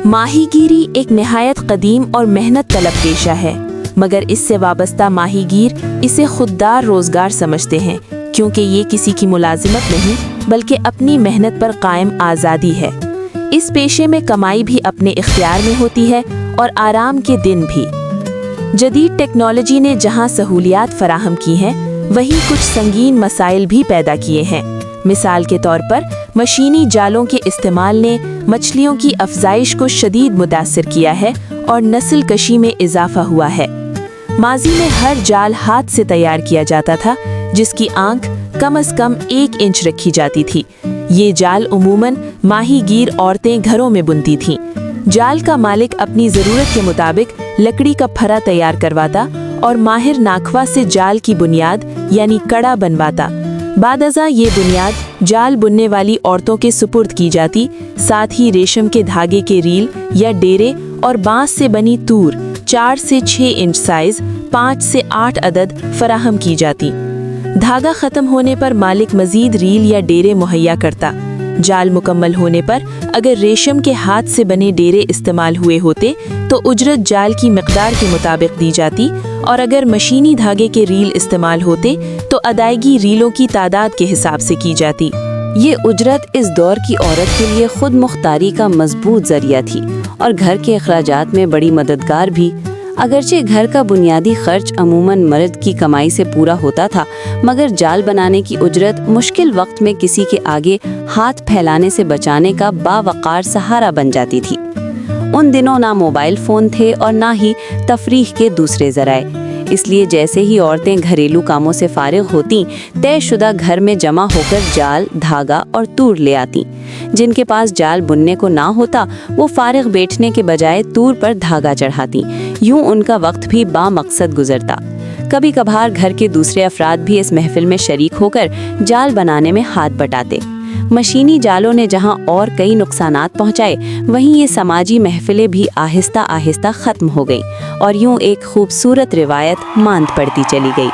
ماہی گیری ایک نہایت قدیم اور محنت طلب پیشہ ہے، مگر اس سے وابستہ ماہی گیر اسے خوددار روزگار سمجھتے ہیں، کیونکہ یہ کسی کی ملازمت نہیں بلکہ اپنی محنت پر قائم آزادی ہے۔ اس پیشے میں کمائی بھی اپنے اختیار میں ہوتی ہے اور آرام کے دن بھی۔ جدید ٹیکنالوجی نے جہاں سہولیات فراہم کی ہیں، وہیں کچھ سنگین مسائل بھی پیدا کیے ہیں۔ مثال کے طور پر مشینی جالوں کے استعمال نے مچھلیوں کی افزائش کو شدید متاثر کیا ہے اور نسل کشی میں اضافہ ہوا ہے۔ ماضی میں ہر جال ہاتھ سے تیار کیا جاتا تھا، جس کی آنکھ کم از کم 1 انچ رکھی جاتی تھی۔ یہ جال عموماً ماہی گیر عورتیں گھروں میں بنتی تھیں۔ جال کا مالک اپنی ضرورت کے مطابق لکڑی کا پھرا تیار کرواتا اور ماہر ناکھوا سے جال کی بنیاد یعنی کڑا بنواتا۔ بعد ازاں یہ بنیاد جال بننے والی عورتوں کے سپرد کی جاتی، ساتھ ہی ریشم کے دھاگے کے ریل یا ڈیرے اور بانس سے بنی تور 4 سے 6 انچ سائز 5 سے 8 عدد فراہم کی جاتی۔ دھاگا ختم ہونے پر مالک مزید ریل یا ڈیرے مہیا کرتا۔ جال مکمل ہونے پر اگر ریشم کے ہاتھ سے بنے ڈیرے استعمال ہوئے ہوتے تو اجرت جال کی مقدار کے مطابق دی جاتی، اور اگر مشینی دھاگے کے ریل استعمال ہوتے تو ادائیگی ریلوں کی تعداد کے حساب سے کی جاتی۔ یہ اجرت اس دور کی عورت کے لیے خود مختاری کا مضبوط ذریعہ تھی اور گھر کے اخراجات میں بڑی مددگار بھی۔ اگرچہ گھر کا بنیادی خرچ عموماً مرد کی کمائی سے پورا ہوتا تھا، مگر جال بنانے کی اجرت مشکل وقت میں کسی کے آگے ہاتھ پھیلانے سے بچانے کا باوقار سہارا بن جاتی تھی۔ ان دنوں نہ موبائل فون تھے اور نہ ہی تفریح کے دوسرے ذرائع، اس لیے جیسے ہی عورتیں گھریلو کاموں سے فارغ ہوتیں، طے شدہ گھر میں جمع ہو کر جال، دھاگا اور تور لے آتیں۔ جن کے پاس جال بننے کو نہ ہوتا، وہ فارغ بیٹھنے کے بجائے تور پر دھاگا چڑھاتیں۔ یوں ان کا وقت بھی بامقصد گزرتا۔ کبھی کبھار گھر کے دوسرے افراد بھی اس محفل میں شریک ہو کر جال بنانے میں ہاتھ بٹاتے۔ مشینی جالوں نے جہاں اور کئی نقصانات پہنچائے، وہیں یہ سماجی محفلیں بھی آہستہ آہستہ ختم ہو گئیں اور یوں ایک خوبصورت روایت ماند پڑتی چلی گئی۔